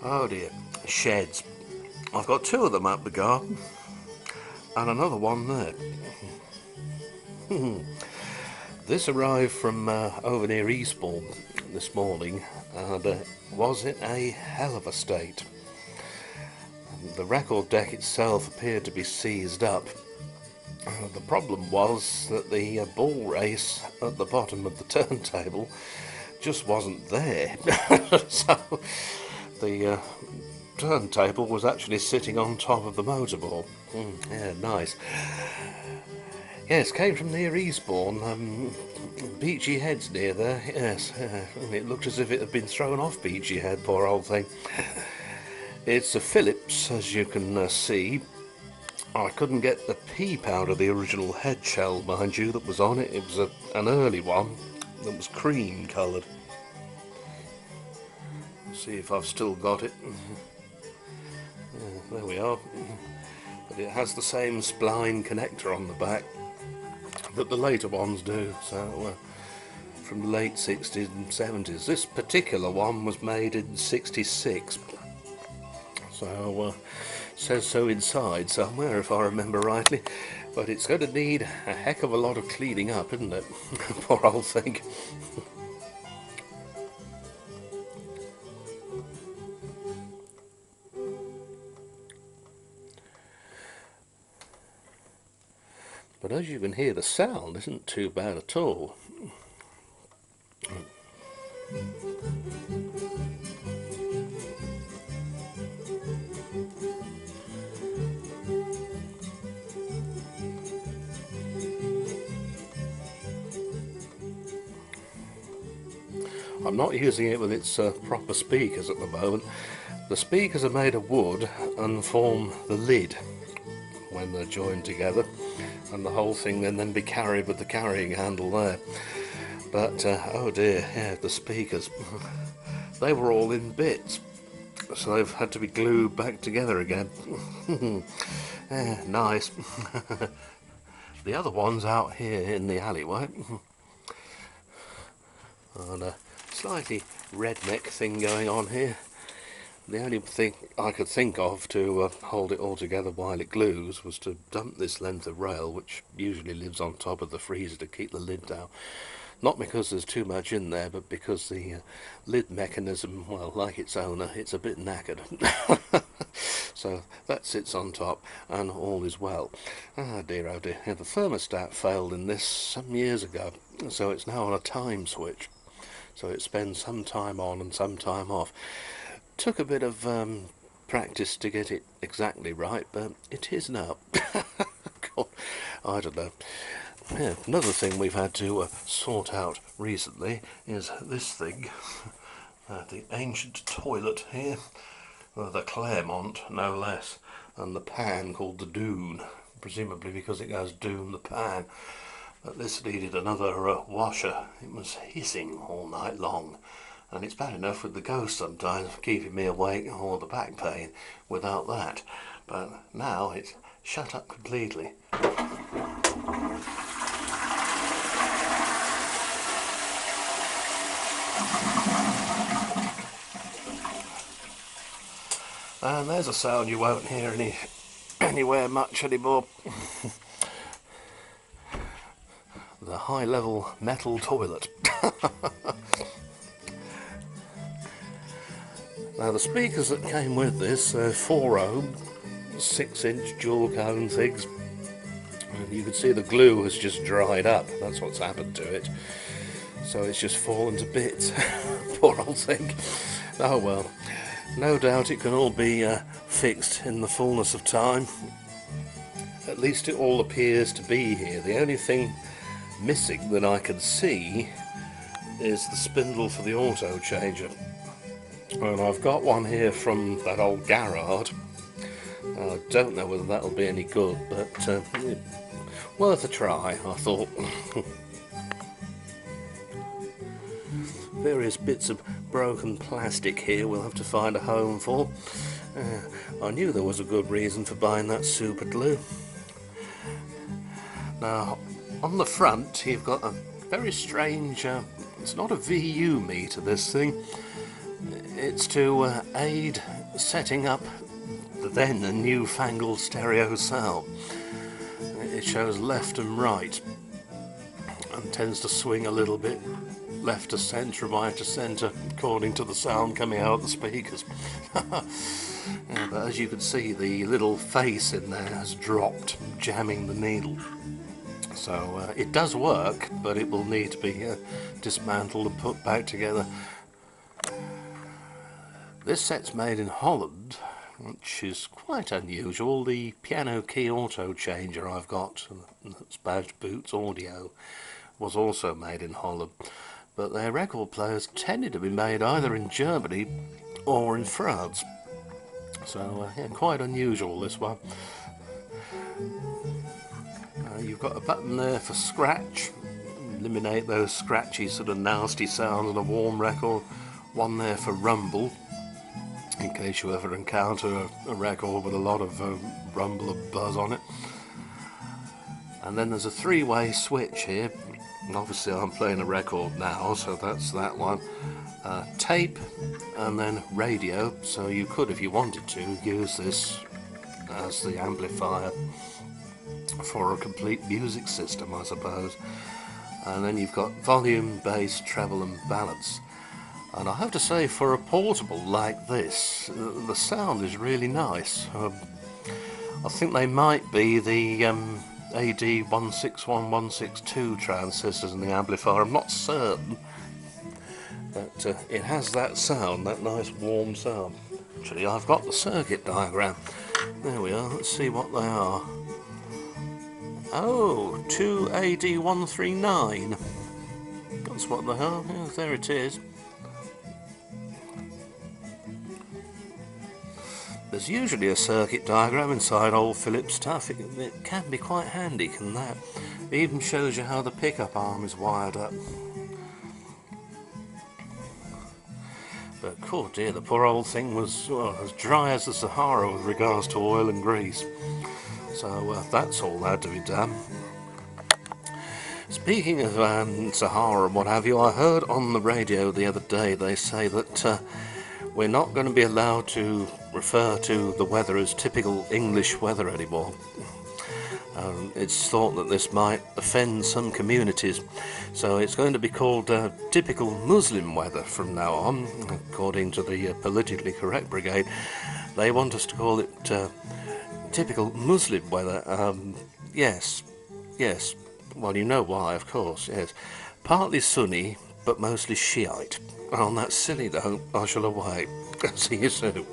Oh dear, sheds. I've got two of them up the garden and another one there. This arrived from over near Eastbourne this morning, and was in a hell of a state. The record deck itself appeared to be seized up. The problem was that the ball race at the bottom of the turntable just wasn't there. So the turntable was actually sitting on top of the motorball. Yeah, nice. Yes, came from near Eastbourne. Beachy Head's near there, yes. It looked as if it had been thrown off Beachy Head, poor old thing. It's a Phillips, as you can see. I couldn't get the peep out of the original head shell, mind you, that was on it. It was an early one that was cream coloured. See if I've still got it. There we are. But it has the same spline connector on the back that the later ones do. So from the late 60s and 70s. This particular one was made in 66. So says so inside somewhere, if I remember rightly. But it's going to need a heck of a lot of cleaning up, isn't it? Poor old thing. But as you can hear, the sound isn't too bad at all. I'm not using it with its proper speakers at the moment. The speakers are made of wood and form the lid when they're joined together, and the whole thing then be carried with the carrying handle there. But oh dear, yeah, the speakers, they were all in bits, so they've had to be glued back together again. Yeah, nice. The other one's out here in the alleyway, and a slightly redneck thing going on here. The only thing I could think of to hold it all together while it glues was to dump this length of rail, which usually lives on top of the freezer, to keep the lid down. Not because there's too much in there, but because the lid mechanism, well, like its owner, it's a bit knackered. So that sits on top, and all is well. Ah dear, oh dear. Yeah, the thermostat failed in this some years ago, so it's now on a time switch. So it spends some time on and some time off. Took a bit of practice to get it exactly right, but it is now. God, I don't know. Yeah, another thing we've had to sort out recently is this thing, the ancient toilet here, the Claremont no less, and the pan called the Doon, presumably because it goes Doon the pan. But this needed another washer. It was hissing all night long. And it's bad enough with the ghost sometimes, keeping me awake, or the back pain without that. But now it's shut up completely. And there's a sound you won't hear anywhere much anymore. The high-level metal toilet. Now the speakers that came with this, 4-ohm, 6-inch dual cone things. And you can see the glue has just dried up. That's what's happened to it. So it's just fallen to bits. Poor old thing. Oh well. No doubt it can all be fixed in the fullness of time. At least it all appears to be here. The only thing missing that I can see is the spindle for the auto changer. And I've got one here from that old Garrard. I don't know whether that'll be any good, but worth a try, I thought. Various bits of broken plastic here we'll have to find a home for. I knew there was a good reason for buying that super glue. Now, on the front you've got a very strange, it's not a VU meter, this thing. It's to aid setting up the then newfangled stereo sound. It shows left and right and tends to swing a little bit left to centre, right to centre, according to the sound coming out of the speakers. Yeah, but as you can see, the little face in there has dropped, jamming the needle. So it does work, but it will need to be dismantled and put back together. This set's made in Holland, which is quite unusual. The piano key auto changer I've got, that's badged Boots Audio, was also made in Holland. But their record players tended to be made either in Germany or in France. So yeah, quite unusual, this one. You've got a button there for scratch, eliminate those scratchy sort of nasty sounds on a warm record. One there for rumble, in case you ever encounter a record with a lot of rumble or buzz on it. And then there's a three-way switch here, and obviously I'm playing a record now, so that's that one. Tape and then radio, so you could, if you wanted to, use this as the amplifier for a complete music system, I suppose. And then you've got volume, bass, treble and balance. And I have to say, for a portable like this, the sound is really nice. I think they might be the AD161162 transistors in the amplifier, I'm not certain. But it has that sound, that nice warm sound. Actually, I've got the circuit diagram. There we are, let's see what they are. Oh, 2AD139. That's what they are, yeah, there it is. There's usually a circuit diagram inside old Philips stuff. It can be quite handy, can that? It even shows you how the pickup arm is wired up. But, oh dear, the poor old thing was as dry as the Sahara with regards to oil and grease. So that's all that had to be done. Speaking of Sahara and what have you, I heard on the radio the other day they say that we're not going to be allowed to refer to the weather as typical English weather anymore. It's thought that this might offend some communities, so it's going to be called typical Muslim weather from now on, according to the politically correct brigade. They want us to call it typical Muslim weather. Yes, well, you know why, of course, yes. Partly Sunni, but mostly Shiite. On that silly note, I shall away. See you soon.